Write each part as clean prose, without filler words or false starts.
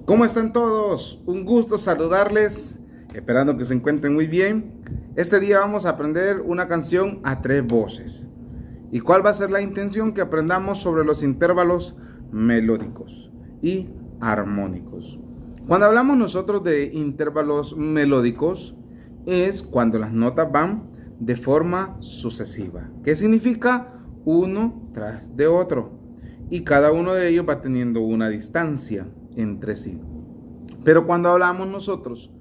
¿Cómo están todos? Un gusto saludarles, esperando que se encuentren muy bien. Este día vamos a aprender una canción a 3 voces. ¿Y cuál va a ser la intención? Que aprendamos sobre los intervalos melódicos y armónicos. Cuando hablamos nosotros de intervalos melódicos, es cuando las notas van de forma sucesiva. ¿Qué significa? Uno tras de otro. Y cada uno de ellos va teniendo una distancia entre sí. Pero cuando hablamos nosotros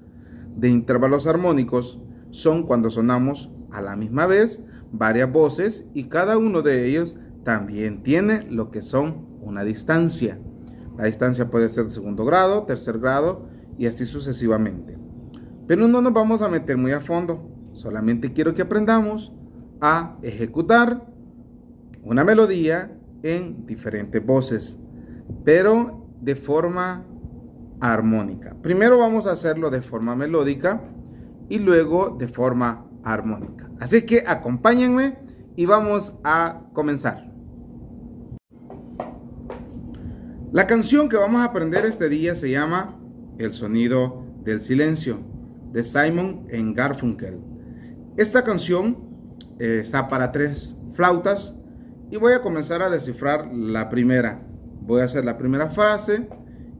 de intervalos armónicos, son cuando sonamos a la misma vez varias voces y cada uno de ellos también tiene lo que son una distancia. La distancia puede ser de segundo grado, tercer grado y así sucesivamente. Pero no nos vamos a meter muy a fondo. Solamente quiero que aprendamos a ejecutar una melodía en diferentes voces, pero de forma armónica. Primero vamos a hacerlo de forma melódica y luego de forma armónica. Así que acompáñenme y vamos a comenzar. La canción que vamos a aprender este día se llama El sonido del silencio, de Simon & Garfunkel. Esta canción está para 3 flautas y voy a comenzar a descifrar la primera. Voy a hacer la primera frase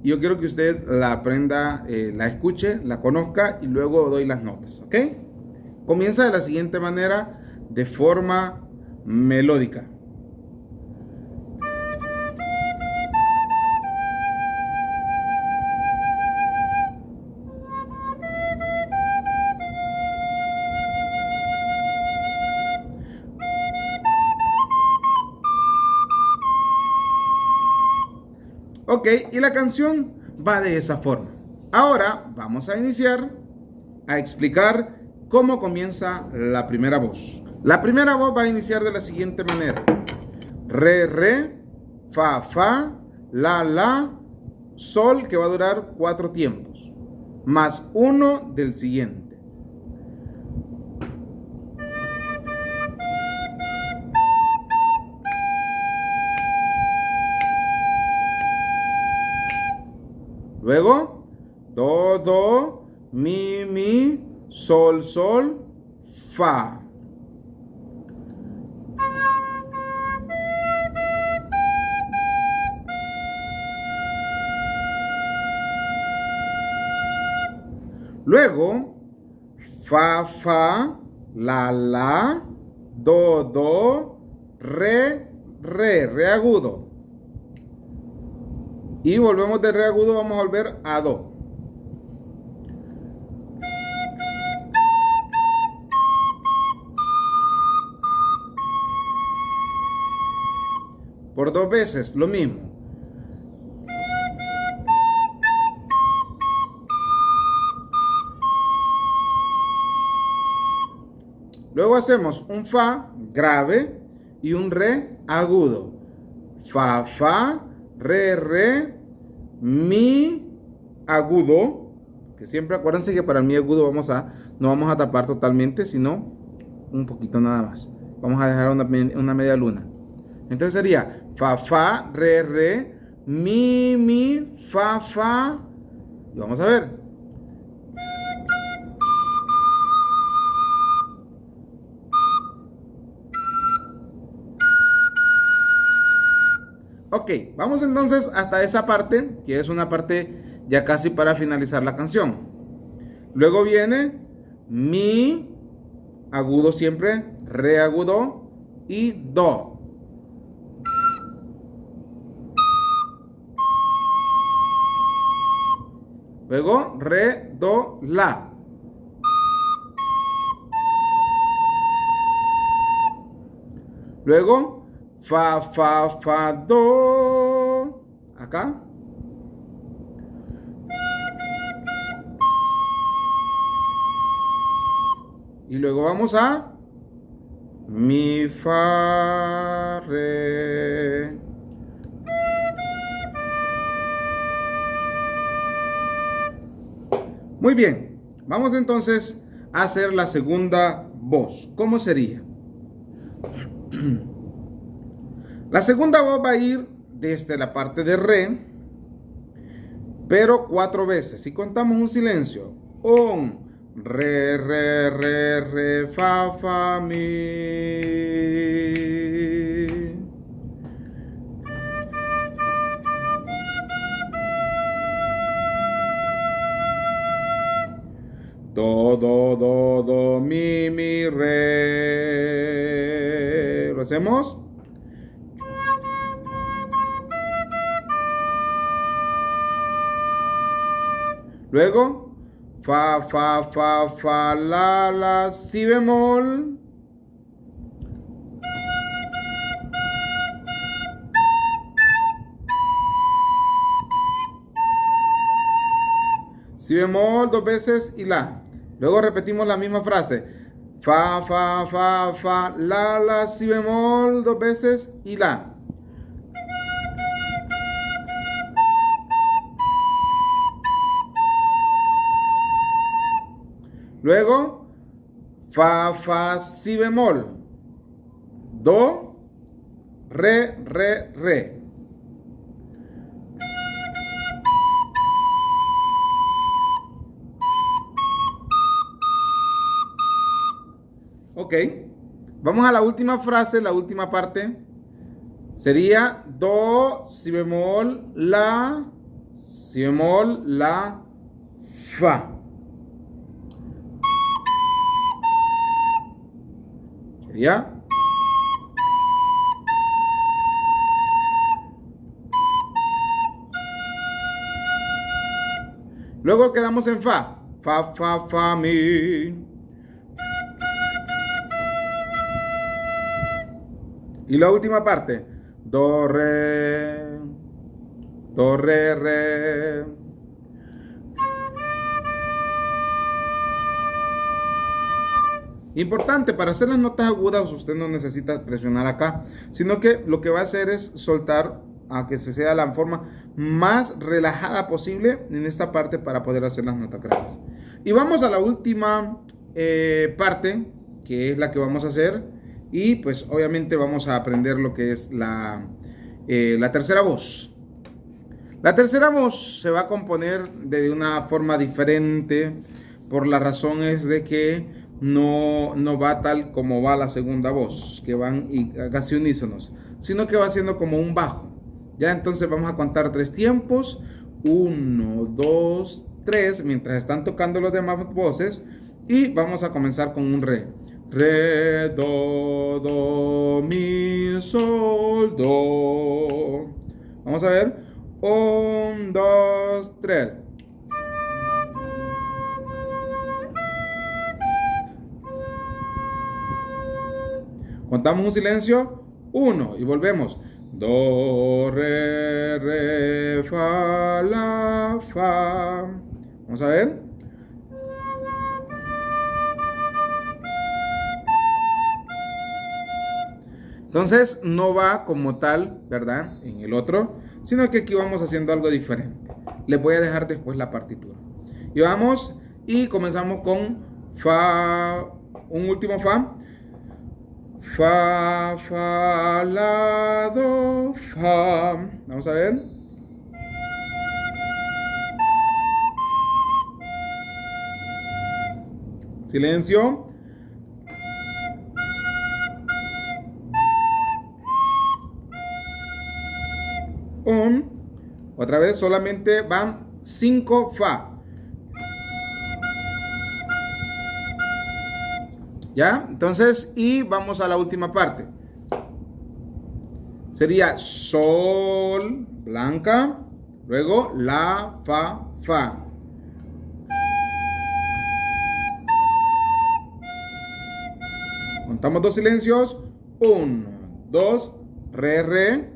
y yo quiero que usted la aprenda, la escuche, la conozca y luego doy las notas, ¿ok? Comienza de la siguiente manera, de forma melódica. Ok, y la canción va de esa forma. Ahora vamos a iniciar a explicar cómo comienza la primera voz. La primera voz va a iniciar de la siguiente manera. Re, re, fa, fa, la, sol, que va a durar 4 tiempos, más 1 del siguiente. Luego, do, mi, sol, fa. Luego, fa, la, do, re agudo. Y volvemos de re agudo, vamos a volver a do. Por 2 veces, lo mismo. Luego hacemos un fa grave y un re agudo. Fa, re, mi agudo, que siempre acuérdense que para el mi agudo no vamos a tapar totalmente, sino un poquito nada más. Vamos a dejar una media luna. Entonces sería fa, re, mi, fa. Y vamos a ver. Ok, vamos entonces hasta esa parte, que es una parte ya casi para finalizar la canción. Luego viene mi agudo siempre, re agudo y do. Luego re, do, la. Luego fa, do. Acá. Y luego vamos a mi, fa, re. Muy bien. Vamos entonces a hacer la segunda voz. ¿Cómo sería? La segunda voz va a ir desde la parte de re pero 4 veces. Si contamos un silencio, un, re, re, re, re, fa, mi. Do, do, mi, re. ¿Lo hacemos? Luego, fa, la, si bemol. Si bemol 2 veces y la. Luego repetimos la misma frase. Fa, la, si bemol 2 veces y la. Luego, fa, si bemol. Do, re, re. Ok, vamos a la última frase, la última parte. Sería do, si bemol, la, fa. Sería. Luego quedamos en fa. Fa, mi. Y la última parte, do, re, re. Importante, para hacer las notas agudas usted no necesita presionar acá, sino que lo que va a hacer es soltar a que se sea la forma más relajada posible en esta parte para poder hacer las notas graves. Y vamos a la última parte, que es la que vamos a hacer. Y pues obviamente vamos a aprender lo que es la tercera voz. La tercera voz se va a componer de una forma diferente por las razones de que no va tal como va la segunda voz, que van casi unísonos, sino que va siendo como un bajo. Ya entonces vamos a contar 3 tiempos, 1, 2, 3, mientras están tocando los demás voces, y vamos a comenzar con un re. Re, do, mi, sol, do. Vamos a ver. 1, 2, 3. Contamos un silencio. 1 y volvemos. Do, re, fa, la, fa. Vamos a ver. Entonces no va como tal, ¿verdad? En el otro, sino que aquí vamos haciendo algo diferente. Les voy a dejar después la partitura. Y vamos y comenzamos con fa, un último fa. Fa, la, do, fa. Vamos a ver. Silencio. Otra vez solamente van 5 fa. ¿Ya? Entonces, y vamos a la última parte. Sería sol, blanca, luego la, fa. Contamos 2 silencios. 1, 2, re.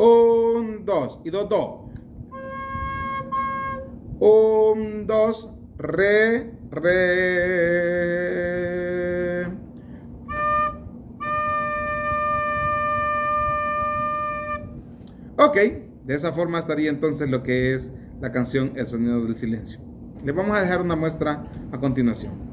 1, 2 y 2, 2. 1, 2, re. Ok, de esa forma estaría entonces lo que es la canción El sonido del silencio. Les vamos a dejar una muestra a continuación.